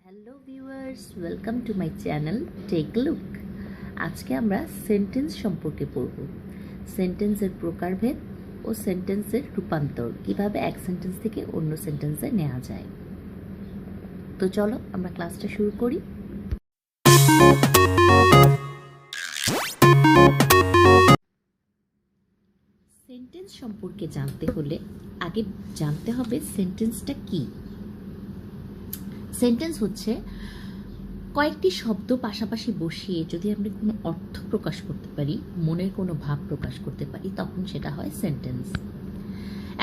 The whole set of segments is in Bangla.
Hello viewers, welcome to my channel Tech Look. আজকে আমরা সেন্টেন্স সম্পর্কে পড়ব। সেন্টেন্সের প্রকারভেদ ও সেন্টেন্সের রূপান্তর, কিভাবে এক সেন্টেন্স থেকে অন্য সেন্টেন্সে নেওয়া যায়। তো চলো আমরা ক্লাসটা শুরু করি। সেন্টেন্স সম্পর্কে জানতে হলে আগে জানতে হবে সেন্টেন্সটা কি। সেন্টেন্স হচ্ছে কয়েকটি শব্দ পাশাপাশি বসিয়ে যদি আমরা কোনো অর্থ প্রকাশ করতে পারি, মনের কোনো ভাব প্রকাশ করতে পারি, তখন সেটা হয় সেন্টেন্স।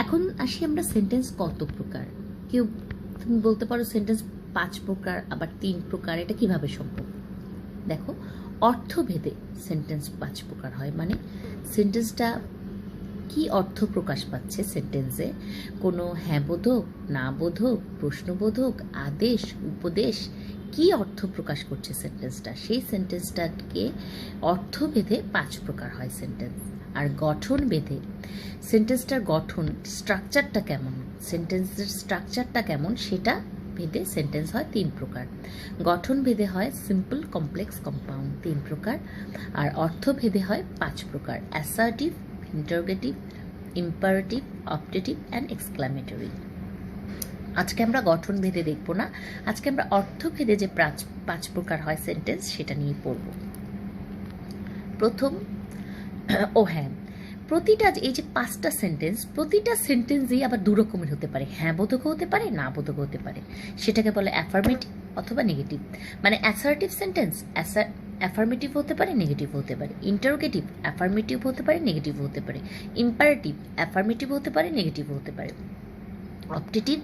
এখন আসি আমরা সেন্টেন্স কত প্রকার। কেউ তুমি বলতে পারো সেন্টেন্স 5 প্রকার, আবার 3 প্রকার, এটা কিভাবে সম্ভব? দেখো, অর্থভেদে সেন্টেন্স 5 প্রকার হয়। মানে সেন্টেন্সটা কি অর্থ প্রকাশ পাচ্ছে সেন্টেন্সে, কোনো হ্যাঁ বোধক, না বোধক, প্রশ্নবোধক, আদেশ, উপদেশ, কি অর্থ প্রকাশ করছে সেন্টেন্সটা, সেই সেন্টেন্সটাকে অর্থভেদে 5 প্রকার হয় সেন্টেন্স। আর গঠন ভেদে সেন্টেন্সটার গঠন, স্ট্রাকচারটা কেমন, সেন্টেন্সের স্ট্রাকচারটা কেমন, সেটা ভেদে সেন্টেন্স হয় 3 প্রকার। গঠন ভেদে হয় সিম্পল, কমপ্লেক্স, কম্পাউন্ড, 3 প্রকার। আর অর্থ ভেদে হয় 5 প্রকার: assertive, interrogative, imperative, optative and exclamatory. আজকে আমরা গঠন ভেদে দেখব না, আজকে আমরা অর্থভেদে যে 5 প্রকার হয় সেন্টেন্স সেটা নিয়ে পড়ব। প্রথম, প্রতিটা এই যে 5টা সেন্টেন্স, প্রতিটা সেন্টেন্সই আবার 2 রকমের হতে পারে, হ্যাঁ বোধক হতে পারে, না বোধক হতে পারে। সেটাকে বলে অ্যাফার্মেটিভ অথবা নেগেটিভ। মানে অ্যাসার্টিভ সেন্টেন্স অ্যাফার্মেটিভ হতে পারে, নেগেটিভ হতে পারে। ইন্টারোগেটিভ অ্যাফার্মেটিভ হতে পারে, নেগেটিভ হতে পারে। ইম্পারেটিভ অ্যাফার্মেটিভ হতে পারে, নেগেটিভ হতে পারে। অপটেটিভ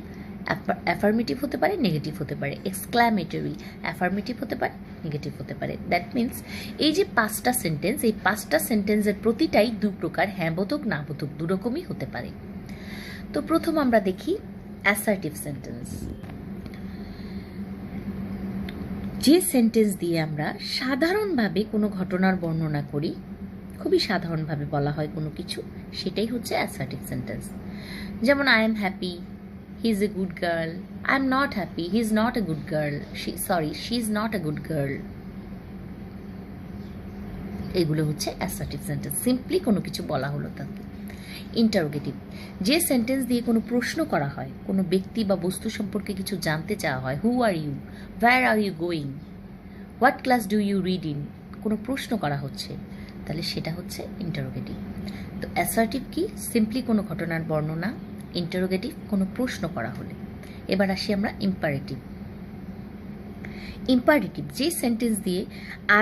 অ্যাফার্মেটিভ হতে পারে, নেগেটিভ হতে পারে। এক্সক্লামেটরি অ্যাফার্মেটিভ হতে পারে, নেগেটিভ হতে পারে। দ্যাট মিনস এই যে 5টা সেন্টেন্স, এই 5টা সেন্টেন্সের প্রতিটাই 2 প্রকার, হ্যাঁ বোধক, না বোধক, 2 রকমই হতে পারে। তো প্রথম আমরা দেখি অ্যাসার্টিভ সেন্টেন্স। যে সেন্টেন্স দিয়ে আমরা সাধারণভাবে কোনো ঘটনার বর্ণনা করি, খুবই সাধারণভাবে বলা হয় কোনো কিছু, সেটাই হচ্ছে অ্যাসার্টিভ সেন্টেন্স। যেমন I am happy, he is a good girl. I am not happy, he is not a good girl. She is not a good girl. এগুলো হচ্ছে অ্যাসার্টিভ সেন্টেন্স, সিম্পলি কোনো কিছু বলা হলো তাকে। ইন্টারোগেটিভ, যে সেন্টেন্স দিয়ে কোনো প্রশ্ন করা হয়, কোনো ব্যক্তি বা বস্তু সম্পর্কে কিছু জানতে চাওয়া হয়। Who are you, where are you going, what class do you read in, কোনো প্রশ্ন করা হচ্ছে, তাহলে সেটা হচ্ছে ইন্টারোগেটিভ। তো অ্যাসার্টিভ কি? সিম্পলি কোনো ঘটনার বর্ণনা। ইন্টারোগেটিভ কোনো প্রশ্ন করা হলে। এবার আসি আমরা ইম্পারেটিভ। ইম্পারেটিভ, যে সেন্টেন্স দিয়ে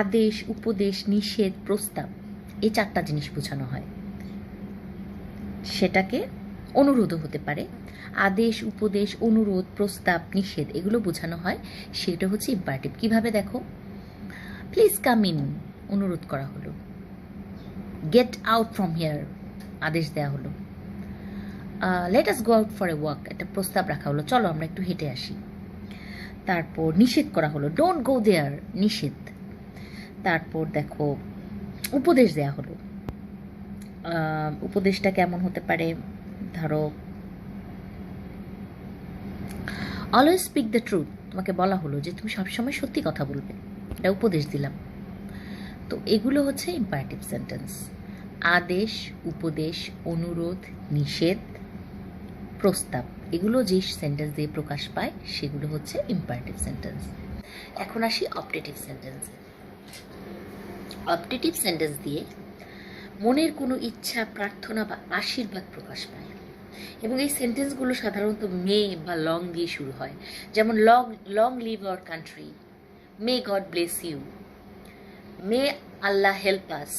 আদেশ, উপদেশ, নিষেধ, প্রস্তাব, এই 4টা জিনিস বোঝানো হয়, সেটাকে অনুরোধও হতে পারে। আদেশ, উপদেশ, অনুরোধ, প্রস্তাব, নিষেধ, এগুলো বোঝানো হয়, সেটা হচ্ছে ইম্পারেটিভ। কিভাবে? দেখো, প্লিজ কাম ইন, অনুরোধ করা হলো। গেট আউট ফ্রম হিয়ার, আদেশ দেওয়া হলো। Let us go out for a walk, একটা প্রস্তাব রাখা হলো, চলো আমরা একটু হেঁটে আসি। তারপর নিষেধ করা হলো, ডোন্ট গো দেয়ার, নিষেধ। তারপর দেখো উপদেশ দেওয়া হলো। উপদেশটা কেমন হতে পারে? ধরো, অলওয়েজ স্পিক দ্য ট্রুথ, তোমাকে বলা হলো যে তুমি সবসময় সত্যি কথা বলবে, এটা উপদেশ দিলাম। তো এগুলো হচ্ছে ইম্পারেটিভ সেন্টেন্স। আদেশ, উপদেশ, অনুরোধ, নিষেধ, প্রস্তাব, এগুলো যে সেন্টেন্স দিয়ে প্রকাশ পায় সেগুলো হচ্ছে ইম্পারেটিভ সেন্টেন্স। এখন আসি অপটেটিভ সেন্টেন্সে। অপটেটিভ সেন্টেন্স দিয়ে মনের কোনো ইচ্ছা, প্রার্থনা বা আশীর্বাদ প্রকাশ পায়, এবং এই সেন্টেন্সগুলো সাধারণত মে বা লং দিয়ে শুরু হয়। যেমন long live our country, may God bless you, may Allah help us,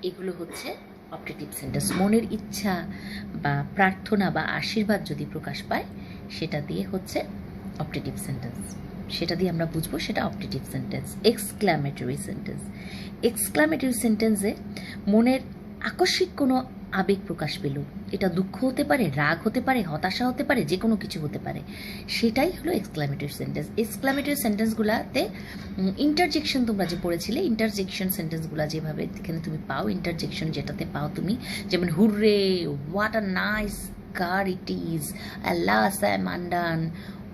এগুলো হচ্ছে অপটেটিভ সেন্টেন্স। মনের ইচ্ছা বা প্রার্থনা বা আশীর্বাদ যদি প্রকাশ পায়, সেটা দিয়ে হচ্ছে অপটেটিভ সেন্টেন্স, সেটা দিয়ে আমরা বুঝবো সেটা optative sentence. Exclamatory sentence. Exclamatory সেন্টেন্সে মনের আকস্মিক কোনো আবেগ প্রকাশ পেল, এটা দুঃখ হতে পারে, রাগ হতে পারে, হতাশা হতে পারে, যে কোনো কিছু হতে পারে, সেটাই হলো এক্সক্লামেটরি সেন্টেন্স। এক্সক্লামেটরি সেন্টেন্সগুলোতে ইন্টারজেকশন, তোমরা যে পড়েছিলে, ইন্টারজেকশন সেন্টেন্সগুলো যেভাবে এখানে তুমি পাও, ইন্টারজেকশন যেটাতে পাও তুমি, যেমন hurrah, what a nice car it is, alas I'm undone,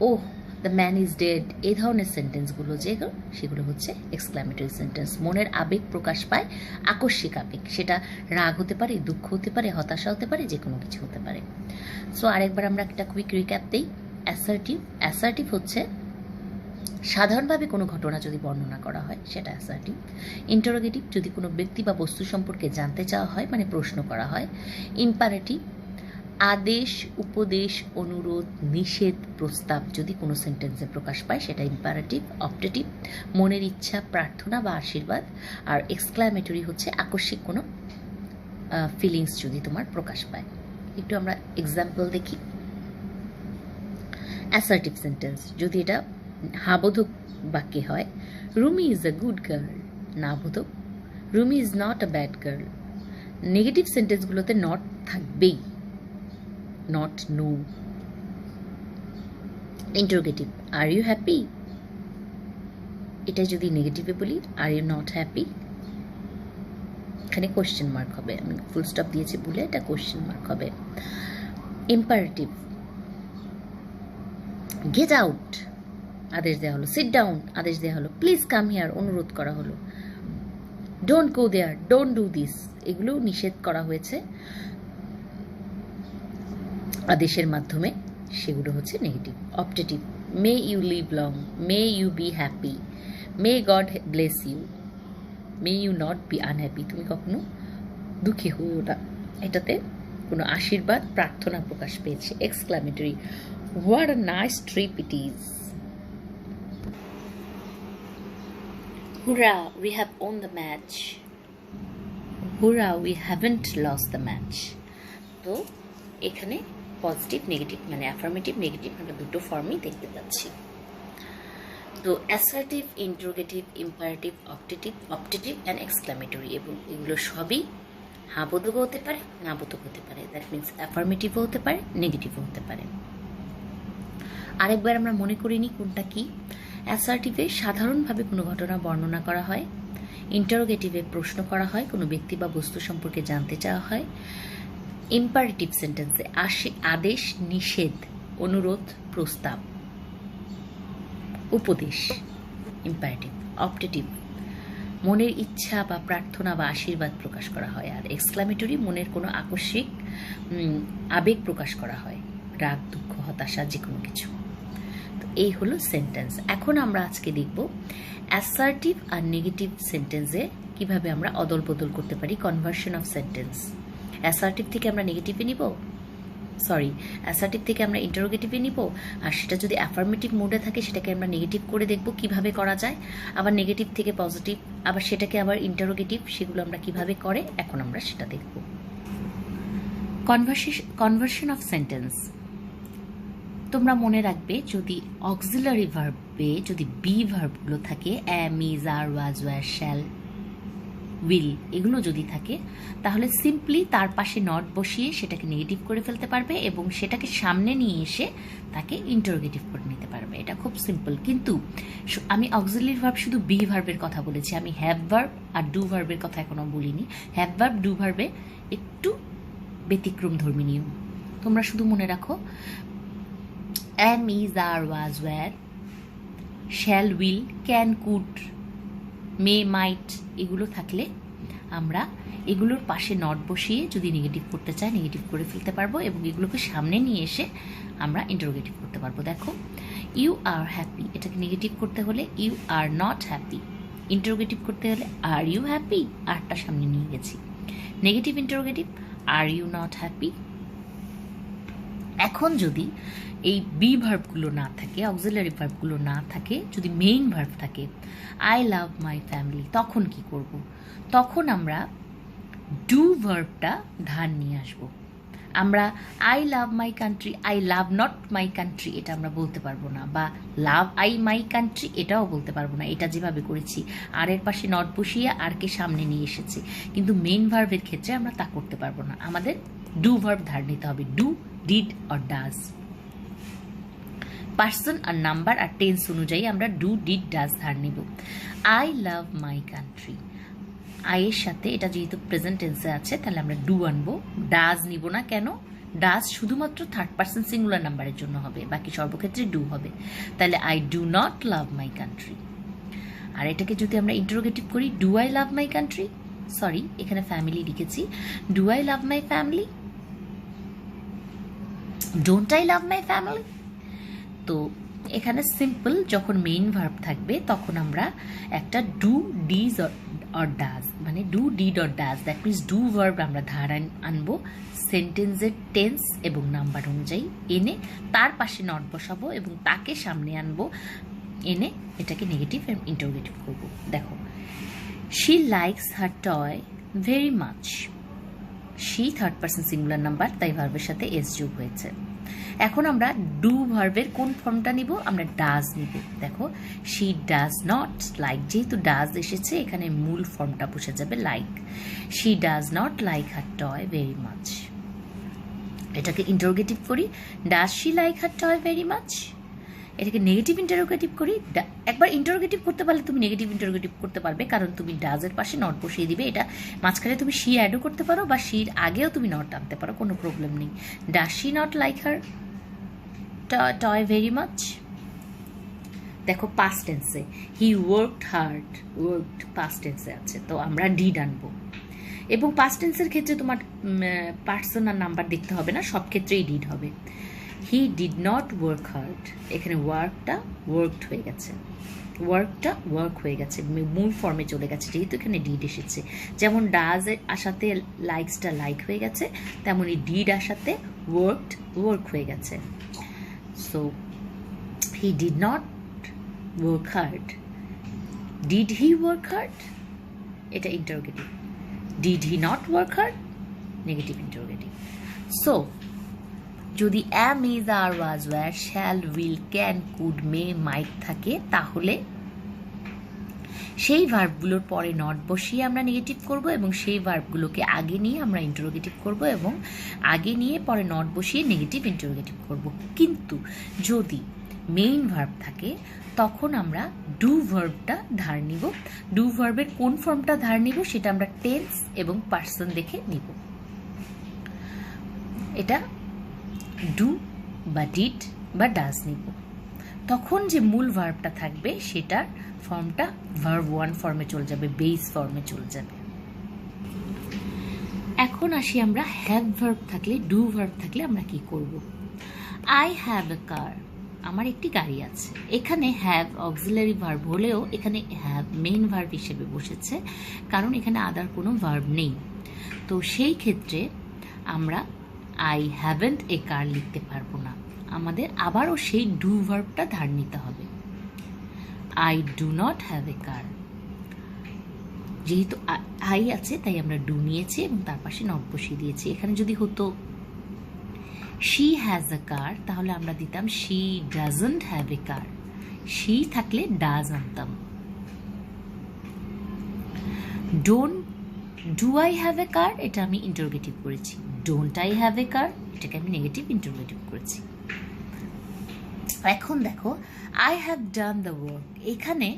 oh the man is dead, এই ধরনের সেন্টেন্সগুলো যেগুলো সেগুলো হচ্ছে এক্সক্লামেটরি সেন্টেন্স। মনের আবেগ প্রকাশ পায়, আকস্মিক আবেগ, সেটা রাগ হতে পারে, দুঃখ হতে পারে, হতাশা হতে পারে, যে কোনো কিছু হতে পারে। সো আরেকবার আমরা একটা কুইক রিক্যাপ দিই। অ্যাসার্টিভ, অ্যাসার্টিভ হচ্ছে সাধারণভাবে কোনো ঘটনা যদি বর্ণনা করা হয় সেটা অ্যাসার্টিভ। ইন্টারোগেটিভ, যদি কোনো ব্যক্তি বা বস্তু সম্পর্কে জানতে চাওয়া হয়, মানে প্রশ্ন করা হয়। ইম্পারেটিভ, আদেশ, উপদেশ, অনুরোধ, নিষেধ, প্রস্তাব যদি কোনো সেন্টেন্সে প্রকাশ পায় সেটা ইম্পারেটিভ। অপটেটিভ, মনের ইচ্ছা, প্রার্থনা বা আশীর্বাদ। আর এক্সক্লামেটরি হচ্ছে আকস্মিক কোনো ফিলিংস যদি তোমার প্রকাশ পায়। একটু আমরা এক্সাম্পল দেখি। অ্যাসার্টিভ সেন্টেন্স যদি এটা হাবোধক বাক্যে হয়, Rumi is a good girl. না বোধক, Rumi is not a bad girl. Negative সেন্টেন্সগুলোতে নট থাকবেই, not, no. Interrogative, are you happy, এটা যদি নেগেটিভে বলি, আর ইউ নট হ্যাপি, এখানে কোয়েশ্চেন মার্ক হবে, আমি ফুল স্টপ দিয়েছি বলে এটা কোয়েশ্চেন মার্ক হবে। ইম্পারেটিভ, গেট আউট, আদেশ দেওয়া হলো। সিট ডাউন, আদেশ দেওয়া হলো। প্লিজ কাম হিয়ার, অনুরোধ করা হলো। Don't go there, don't do this, এগুলো নিষেধ করা হয়েছে আদেশের মাধ্যমে, সেগুলো হচ্ছে negative. Optative, may you live long, may you be happy, may God bless you, may you not be unhappy, তুমি কখনো দুঃখী হও না, এটাতে কোনো আশীর্বাদ, প্রার্থনা প্রকাশ পেয়েছে। Exclamatory, what a nice trip it is, hurrah we have won the match, hurrah we haven't lost the match. তো এখানে পজিটিভ, নেগেটিভ, মানে অ্যাফার্মেটিভ, নেগেটিভ, আমরা দুটো ফর্মই দেখতে পাচ্ছি। তো assertive, interrogative, imperative, optative and exclamatory, এবং এগুলো সবই হাবোধক হতে পারে, নাবোধক হতে পারে। দ্যাট মিনস অ্যাফার্মেটিভও হতে পারে, নেগেটিভও হতে পারে। আরেকবার আমরা মনে করিনি কোনটা কি। অ্যাসার্টিভে সাধারণভাবে কোনো ঘটনা বর্ণনা করা হয়। ইন্টারোগেটিভে প্রশ্ন করা হয়, কোনো ব্যক্তি বা বস্তু সম্পর্কে জানতে চাওয়া হয়। ইম্পারেটিভ সেন্টেন্সে আদেশ, নিষেধ, অনুরোধ, প্রস্তাব, উপদেশ, ইম্পারেটিভ। অপটেটিভ, মনের ইচ্ছা বা প্রার্থনা বা আশীর্বাদ প্রকাশ করা হয়। আর এক্সক্লামেটরি, মনের কোনো আকস্মিক আবেগ প্রকাশ করা হয়, রাগ, দুঃখ, হতাশা, যে কোনো কিছু। তো এই হলো সেন্টেন্স। এখন আমরা আজকে দেখব অ্যাসার্টিভ আর নেগেটিভ সেন্টেন্সে কিভাবে আমরা অদল বদল করতে পারি, কনভার্সন অফ সেন্টেন্স। অ্যাসার্টিভ থেকে আমরা নেগেটিভে নিব, অ্যাসার্টিভ থেকে আমরা ইন্টারোগেটিভে নিব, আর সেটা যদি অ্যাফার্মেটিভ মোডে থাকে সেটাকে আমরা নেগেটিভ করে দেখব কিভাবে করা যায়, আবার নেগেটিভ থেকে পজিটিভ, আবার সেটাকে আবার ইন্টারোগেটিভ, সেগুলো আমরা কিভাবে করে এখন আমরা সেটা দেখব। কনভার্সন অফ সেন্টেন্স, তোমরা মনে রাখবে যদি অক্সিলারি ভার্বে যদি বি ভার্বগুলো থাকে, am, is, are, was, were, shall, will, এগুলো যদি থাকে তাহলে সিম্পলি তার পাশে নট বসিয়ে সেটাকে নেগেটিভ করে ফেলতে পারবে এবং সেটাকে সামনে নিয়ে এসে তাকে ইন্টারোগেটিভ করে নিতে পারবে। এটা খুব সিম্পল। কিন্তু আমি অক্সিলারি ভার্ব শুধু বি ভার্বের কথা বলেছি, আমি হ্যাভ ভার্ব আর ডু ভার্বের কথা এখনো বলিনি। হ্যাভ ভার্ব, ডু ভার্বে একটু ব্যতিক্রম ধর্মী নিয়ম। তোমরা শুধু মনে রাখো am, is, are, was, were, shall, will, can, could, may, might, এগুলো থাকলে আমরা এগুলোর পাশে নট বসিয়ে যদি নেগেটিভ করতে চাই নেগেটিভ করে ফেলতে পারবো এবং এগুলোকে সামনে নিয়ে এসে আমরা ইন্টারোগেটিভ করতে পারবো। দেখো, ইউ আর হ্যাপি, এটাকে নেগেটিভ করতে হলে you are not happy, interrogative করতে হলে আর ইউ হ্যাপি, আরটা সামনে নিয়ে গেছি। Negative interrogative, are you not happy. এখন যদি এই বি ভার্বগুলো না থাকে, অক্সিলারি ভার্বগুলো না থাকে, যদি মেইন ভার্ব থাকে, আই লাভ মাই ফ্যামিলি, তখন কি করব? তখন আমরা ডু ভার্বটা ধার নিয়ে আসব। আমরা I love my country, I love not my country এটা আমরা বলতে পারবো না, বা লাভ আই মাই কান্ট্রি এটাও বলতে পারবো না। এটা যেভাবে করেছি আর এর পাশে নট বসিয়ে আরকে সামনে নিয়ে এসেছি, কিন্তু মেইন ভার্বের ক্ষেত্রে আমরা তা করতে পারবো না। আমাদের ডু ভার্ব ধার নিতে হবে, do, did or does. Person আর নাম্বার আর টেন্স অনুযায়ী আমরা ডু, ডিড, ডাজ ধার নিব। আই লাভ মাই কান্ট্রি, আইয়ের সাথে এটা যেহেতু প্রেজেন্ট টেন্সে আছে তাহলে আমরা ডু আনবো, ডাজ নিব না। কেন? ডাজ শুধুমাত্র থার্ড পার্সন সিঙ্গুলার নাম্বারের জন্য হবে, বাকি সর্বক্ষেত্রে ডু হবে। তাহলে I do not love my country. আর এটাকে যদি আমরা ইন্টারোগেটিভ করি, do I love my country, sorry এখানে ফ্যামিলি লিখেছি, do I love my family, don't I love my family. তো এখানে সিম্পল যখন মেইন ভার্ব থাকবে তখন আমরা একটা ডু ডিজ অর ডাজ, মানে do did or does, that means do verb আমরা ধার আনবো সেন্টেন্সের টেন্স এবং নাম্বার অনুযায়ী এনে তার পাশে নট বসাবো এবং তাকে সামনে আনবো এনে এটাকে নেগেটিভ ইন্টারোগেটিভ করবো। দেখো, she likes her toy very much. She third person singular number, তাই ভার্বের সাথে এস যোগ হয়েছে। এখন আমরা ডু ভার্বের কোন ফর্মটা নিব? আমরা ডাজ নিব। দেখো, শি ডাজ নট লাইক, যেহেতু ডাজ এসেছে এখানে মূল ফর্মটা বসে যাবে like. She does not like her toy very much. এটাকে ইন্টারোগেটিভ করি, does she like her toy very much. এটাকে নেগেটিভ ইন্টারোগেটিভ করি, একবার ইন্টারোগেটিভ করতে পারলে তুমি নেগেটিভ ইন্টারোগেটিভ করতে পারবে, কারণ তুমি ডাজের পাশে নট বসিয়ে দিবে। এটা মাঝখানে তুমি শি অ্যাডও করতে পারো বা শির আগেও তুমি নট আনতে পারো, কোনো প্রবলেম নেই। Does she not like her toy very much. দেখো পাস্ট টেন্সে, he worked hard, worked past টেন্সে আছে, তো আমরা ডিড আনবো। এবং পাস্ট টেন্সের ক্ষেত্রে তোমার পার্সন আর নাম্বার দেখতে হবে না, সব ক্ষেত্রেই ডিড হবে। হি ডিড নট ওয়ার্ক হার্ড, এখানে ওয়ার্কটা ওয়ার্কড হয়ে গেছে, ওয়ার্কটা ওয়ার্ক হয়ে গেছে, মূল ফর্মে চলে গেছে যেহেতু এখানে ডিড এসেছে। যেমন ডাজ আসাতে লাইকসটা লাইক হয়ে গেছে, তেমনই ডিড আসাতে ওয়ার্কড ওয়ার্ক হয়ে গেছে। So he did not work hard, did he work hard, এটা interrogative. Did he not work hard, negative interrogative. So যদি am, is, are, was, were, shall, will, can, could, may, might থাকে, তাহলে সেই ভার্বগুলোর পরে নট বসিয়ে আমরা নেগেটিভ করব এবং সেই ভার্বগুলোকে আগে নিয়ে আমরা ইন্টারোগেটিভ করব এবং আগে নিয়ে পরে নট বসিয়ে নেগেটিভ ইন্টারোগেটিভ করব। কিন্তু যদি মেইন ভার্ব থাকে তখন আমরা ডু ভার্বটা ধার নিব। ডু ভার্বের কোন ফর্মটা ধার নিব সেটা আমরা টেন্স এবং পার্সন দেখে নিব। এটা ডু বা ডিড বা ডাজ নিব। তখন যে মূল ভার্বটা থাকবে সেটার ফর্মটা ভার্ব ওয়ান ফর্মে চলে যাবে, বেস ফর্মে চলে যাবে। এখন আসি আমরা হ্যাভ ভার্ব থাকলে, ডু ভার্ব থাকলে আমরা কি করব? আই হ্যাভ এ কার, আমার একটি গাড়ি আছে। এখানে হ্যাভ অক্সিলারি ভার্ব হলেও এখানে হ্যাভ মেইন ভার্ব হিসেবে বসেছে, কারণ এখানে আদার কোনো ভার্ব নেই। তো সেই ক্ষেত্রে আমরা আই হ্যাভেন্ট এ কার লিখতে পারবো না, আমাদের আবারও সেই ডু ভার্বটা ধার নিতে হবে। I do not have a car, যেহেতু আই আছে তাই আমরা ডু নিয়েছি এবং তার পাশে নট বসিয়ে দিয়েছি। এখানে যদি হতো শি হ্যাজ এ কার তাহলে আমরা দিতাম she doesn't have a car, she থাকলে ডাজ আনতাম। ডু আই হ্যাভ এ কার, এটা আমি ইন্টারোগেটিভ করেছি। ডোন্ট আই হ্যাভ এ কার, এটাকে আমি নেগেটিভ ইন্টারোগেটিভ করেছি। এখন দেখো, I have done the work, এখানে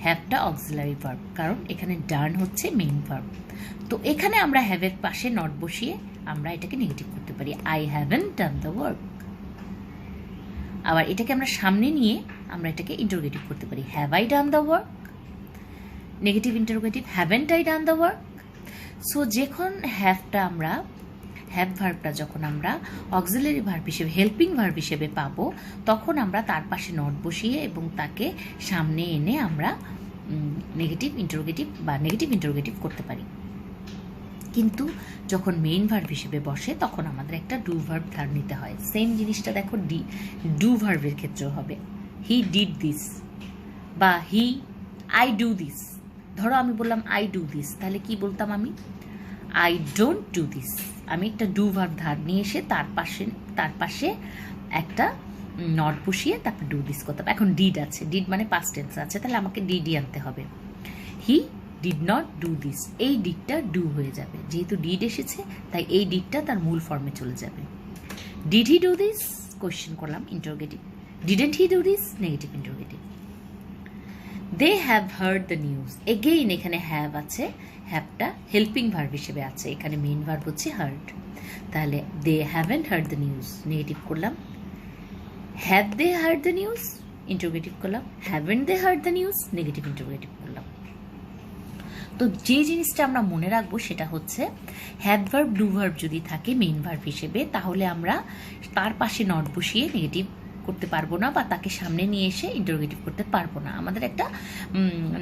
হ্যাভটা অক্সিলারি ভার্ব, কারণ এখানে ডান হচ্ছে মেইন ভার্ব। তো এখানে আমরা হ্যাভের পাশে নট বসিয়ে আমরা এটাকে নেগেটিভ করতে পারি, I haven't done the work. আবার এটাকে আমরা সামনে নিয়ে আমরা এটাকে ইন্টারোগেটিভ করতে পারি, have I done the work, negative interrogative, haven't I done the work. So যখন হ্যাভ ভার্বটা যখন আমরা অক্সিলারি ভার্ব হিসেবে, হেল্পিং ভার্ব হিসেবে পাবো, তখন আমরা তার পাশে নট বসিয়ে এবং তাকে সামনে এনে আমরা নেগেটিভ ইন্টারোগেটিভ বা নেগেটিভ ইন্টারোগেটিভ করতে পারি। কিন্তু যখন মেইন ভার্ব হিসেবে বসে তখন আমাদের একটা ডু ভার্ব ধার নিতে হয়। সেম জিনিসটা দেখো ডু ভার্বের ক্ষেত্রেও হবে। হি ডিড দিস বা আই ডু দিস। ধরো আমি বললাম আই ডু দিস, তাহলে কি বলতাম আমি? I don't do this. আমি একটা ডু ভার্ব ধার নিয়ে এসে তার পাশে একটা নট বসিয়ে তারপর ডু দিস করতাম। এখন ডিড আছে, ডিড মানে পাস্ট টেন্স আছে, তাহলে আমাকে ডিডই আনতে হবে। হি ডিড নট ডু দিস, এই ডিডটা ডু হয়ে যাবে, যেহেতু ডিড এসেছে তাই এই ডিডটা তার মূল ফর্মে চলে যাবে। Did he do this, question করলাম, interrogative. Didn't he do this, negative interrogative. They have heard the news, again এখানে হ্যাভ আছে, হ্যাভটা হেল্পিং ভার্ব হিসেবে আছে, এখানে মেইন ভার্ব হচ্ছে হার্ড। তাহলে they haven't heard the news, negative করলাম। Have they heard the news, interrogative করলাম। Haven't they heard the news, negative interrogative করলাম। তো যে জিনিসটা আমরা মনে রাখবো সেটা হচ্ছে হ্যাভ ভার্ব ডু ভার্ব যদি থাকে মেইন ভার্ব হিসেবে, তাহলে আমরা তার পাশে নট বসিয়ে নেগেটিভ করতে পারবো না বা তাকে সামনে নিয়ে এসে ইন্টারোগেটিভ করতে পারবো না। আমাদের একটা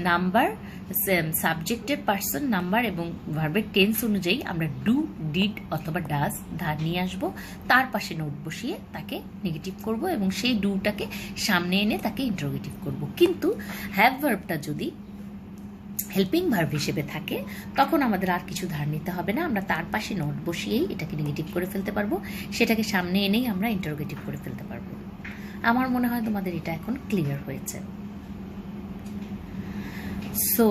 নাম্বার, সাবজেক্টের পার্সন, নাম্বার এবং ভার্বের টেন্স অনুযায়ী আমরা ডু, ডিড অথবা ডাজ ধার নিয়ে আসবো, তার পাশে নোট বসিয়ে তাকে নেগেটিভ করব এবং সেই ডুটাকে সামনে এনে তাকে ইন্টারোগেটিভ করব। কিন্তু হ্যাভ ভার্বটা যদি হেল্পিং ভার্ব হিসেবে থাকে তখন আমাদের আর কিছু ধার নিতে হবে না, আমরা তার পাশে নোট বসিয়েই এটাকে নেগেটিভ করে ফেলতে পারবো, সেটাকে সামনে এনেই আমরা ইন্টারোগেটিভ করে ফেলতে পারবো। আমার মনে হয় তোমাদের এটা এখন ক্লিয়ার হয়েছে। সো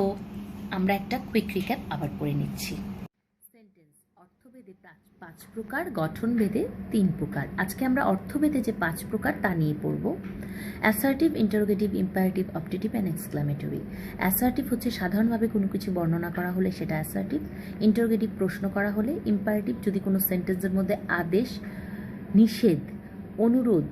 আমরা একটা কুইক রিক্যাপ আবার করে নিচ্ছি। সেন্টেন্স অর্থভেদে 5 প্রকার, গঠনভেদে 3 প্রকার। আজকে আমরা অর্থভেদে যে 5 প্রকার তা নিয়ে পড়ব। Assertive, interrogative, imperative, objective and exclamatory. Assertive হচ্ছে সাধারণভাবে কোনো কিছু বর্ণনা করা হলে সেটা অ্যাসার্টিভ। ইন্টারোগেটিভ প্রশ্ন করা হলে। ইম্পারেটিভ যদি কোনো সেন্টেন্সের মধ্যে আদেশ, নিষেধ, অনুরোধ,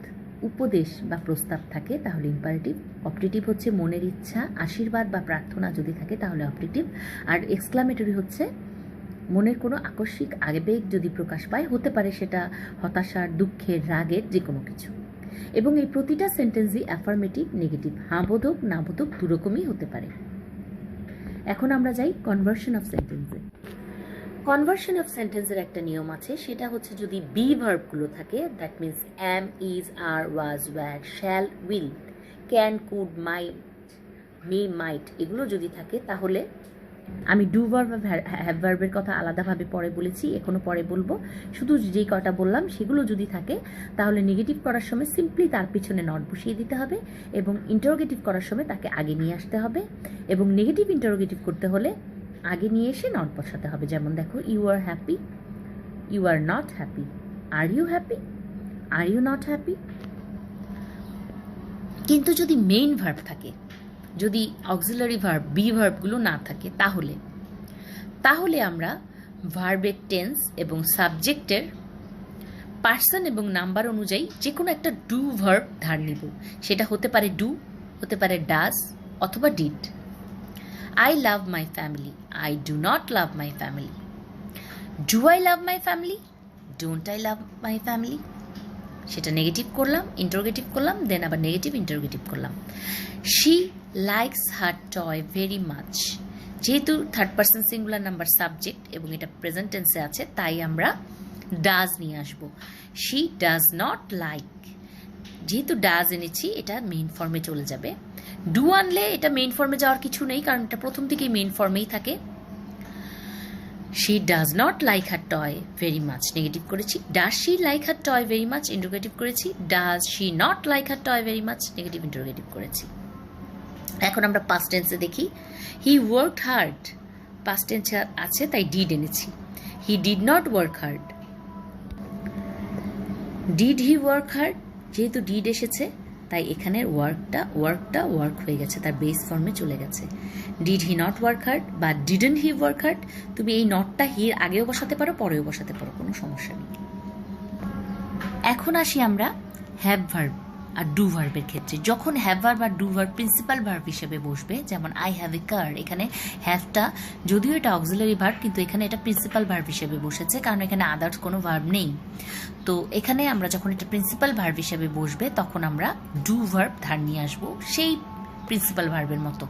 উপদেশ বা প্রস্তাব থাকে তাহলে ইম্পারেটিভ। অবজেক্টিভ হচ্ছে মনের ইচ্ছা, আশীর্বাদ বা প্রার্থনা যদি থাকে তাহলে অবজেক্টিভ। আর এক্সক্লামেটরি হচ্ছে মনের কোনো আকস্মিক আবেগ যদি প্রকাশ পায়, হতে পারে সেটা হতাশার, দুঃখের, রাগের, যে কোনো কিছু। এবং এই প্রতিটা সেন্টেন্সই অ্যাফার্মেটিভ, নেগেটিভ, হ্যাঁ বোধক না বোধক দুরকমই হতে পারে। এখন আমরা যাই কনভার্সন অফ সেন্টেন্সে। কনভার্সন অফ সেন্টেন্সের একটা নিয়ম আছে, সেটা হচ্ছে যদি বি ভার্বগুলো থাকে, that means am, is, are, was, were, shall, will, can, could, might, may, might, এগুলো যদি থাকে তাহলে, আমি ডু ভার্ব বা হ্যাভ ভার্বের কথা আলাদাভাবে পরে বলেছি, এখনো পরে বলবো, শুধু যেই কটা বললাম সেগুলো যদি থাকে তাহলে নেগেটিভ করার সময় সিম্পলি তার পিছনে নট বসিয়ে দিতে হবে এবং ইন্টারোগেটিভ করার সময় তাকে আগে নিয়ে আসতে হবে, এবং নেগেটিভ ইন্টারোগেটিভ করতে হলে আগে নিয়ে এসে নট বসাতে হবে। যেমন দেখো, you are happy, you are not happy, are you happy, are you not happy. কিন্তু যদি মেইন ভার্ব থাকে, যদি অক্সিলারি ভার্ব বি ভার্বগুলো না থাকে তাহলে আমরা ভার্বের টেন্স এবং সাবজেক্টের পার্সন এবং নাম্বার অনুযায়ী যে কোনো একটা ডু ভার্ব ধার নিব। সেটা হতে পারে ডু, হতে পারে ডাজ অথবা did. I love my family. I do not love my family. Do I love my family? Don't I love my family? সেটা নেগেটিভ করলাম, ইন্টারোগেটিভ করলাম, দেন আবার নেগেটিভ ইন্টারোগেটিভ করলাম। She likes her toy very much. যেহেতু third person singular number subject এবং এটা প্রেজেন্ট টেন্সে আছে, তাই আমরা ডাজ নিয়ে আসবো। She does not like. যেহেতু ডাজ এনেছি এটা মেইন ফর্মে চলে যাবে। ডু আনলে এটা মেইন ফর্মে যাওয়ার কিছু নেই, কারণ এটা প্রথম থেকেই মেইন ফর্মেই থাকে। She does not like her toy very much, negative করেছি। Does she like her toy very much, interrogative করেছি। Does she not like her toy very much, negative interrogative করেছি। এখন আমরা পাস্ট টেন্সে দেখি। He worked hard, past tense আছে তাই ডিড এনেছি। He did not work hard. Did he work hard? যেহেতু ডিড এসেছে তাই এখানের ওয়ার্ক হয়ে গেছে, তার বেস ফর্মে চলে গেছে। Did he not work hard বা ডিডন্ট হি ওয়ার্ক হার্ড, তুমি এই নটটা হির আগেও বসাতে পারো, পরেও বসাতে পারো, কোনো সমস্যা নেই। এখন আসি আমরা হ্যাভ ভার্ব আর ডু ভার্বের ক্ষেত্রে। যখন হ্যাভ ভার্ব আর ডু ভার্ব প্রিন্সিপাল ভার্ব হিসেবে বসবে, যেমন আই হ্যাভ এ কার, এখানে হ্যাভটা যদিও এটা অক্সিলারি ভার্ব কিন্তু এখানে এটা প্রিন্সিপাল ভার্ব হিসেবে বসেছে, কারণ এখানে আদার্স কোনো ভার্ব নেই। তো এখানে আমরা যখন এটা প্রিন্সিপাল ভার্ব হিসেবে বসবে তখন আমরা ডু ভার্ব ধার নিয়ে আসবো সেই প্রিন্সিপাল ভার্বের মতো।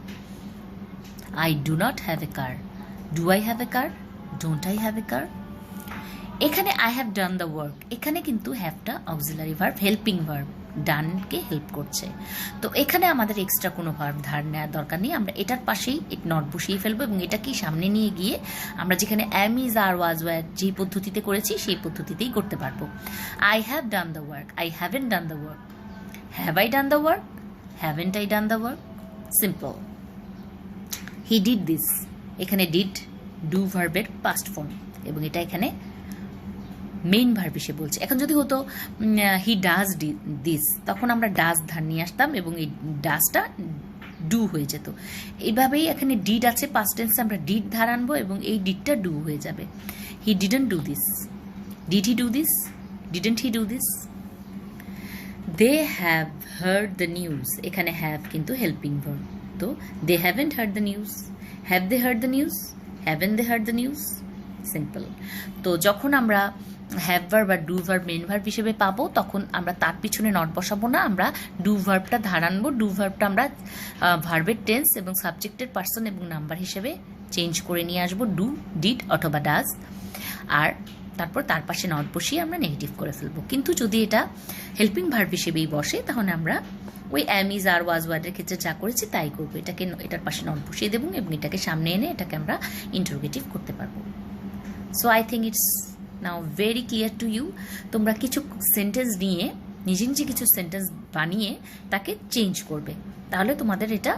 I do not have a car, do I have a car, don't I have a car. এখানে I have done the work, এখানে কিন্তু হ্যাভটা অক্সিলারি ভার্ব, হেল্পিং ভার্ব, ডানকে হেল্প করছে। তো এখানে আমাদের এক্সট্রা কোনো ভার্ব ধার নেওয়ার দরকার নেই, আমরা এটার পাশেই নট বসিয়ে ফেলবো এবং এটাকে সামনে নিয়ে গিয়ে আমরা যেখানে অ্যাম, ইজ, আর, ওয়াজ, ওয়্যার যেই পদ্ধতিতে করেছি সেই পদ্ধতিতেই করতে পারবো। I have done the work, I haven't done the work, have I done the work, haven't I done the work, simple. He did this, এখানে ডিড ডু ভার্বের পাস্ট ফর্ম এবং এটা এখানে মেইন ভার্ব হিসেবে বলছে। এখন যদি হতো হি ডাজ দিস, তখন আমরা ডাজ ধার নিয়ে আসতাম এবং এই ডাজটা ডু হয়ে যেত। এইভাবেই এখানে ডিড আছে পাস্ট টেন্সে, আমরা ডিড ধার আনবো এবং এই ডিডটা ডু হয়ে যাবে। He didn't do this, Did he do this? Didn't he do this? They have heard the news. এখানে have কিন্তু helping verb. তো they haven't heard the news. Have they heard the news? Haven't they heard the news? Simple. তো যখন আমরা হ্যাভ ভার্ব আর ডু ভার্ব মেন ভার্ব হিসেবে পাবো, তখন আমরা তার পিছনে নট বসাবো না, আমরা ডু ভার্বটা ধার আনবো। ডু ভার্বটা আমরা ভার্বের টেন্স এবং সাবজেক্টের পার্সন এবং নাম্বার হিসেবে চেঞ্জ করে নিয়ে আসবো, ডু, ডিড অথবা ডাজ। আর তারপর তার পাশে নট বসিয়ে আমরা নেগেটিভ করে ফেলবো। কিন্তু যদি এটা হেল্পিং ভার্ব হিসেবেই বসে, তাহলে আমরা ওই অ্যাম, ইজ, আর, ওয়াজ, ওয়ার্ডের ক্ষেত্রে যা করেছি তাই করবো। এটার পাশে নট বসিয়ে দেবো এবং এটাকে সামনে এনে এটাকে আমরা ইন্টারোগেটিভ করতে পারবো। So I think it's now very clear to you. তোমরা কিছু সেন্টেন্স নিয়ে নিজে নিজে কিছু সেন্টেন্স বানিয়ে তাকে চেঞ্জ করবে, তাহলে তোমাদের এটা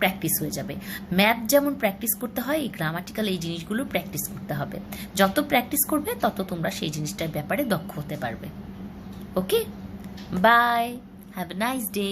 প্র্যাকটিস হয়ে যাবে। ম্যাথ যেমন প্র্যাকটিস করতে হয়, এই গ্রামাটিক্যাল এই জিনিসগুলো প্র্যাকটিস করতে হবে। যত প্র্যাকটিস করবে তত তোমরা সেই জিনিসটার ব্যাপারে দক্ষ হতে পারবে। Okay, bye, have a nice day.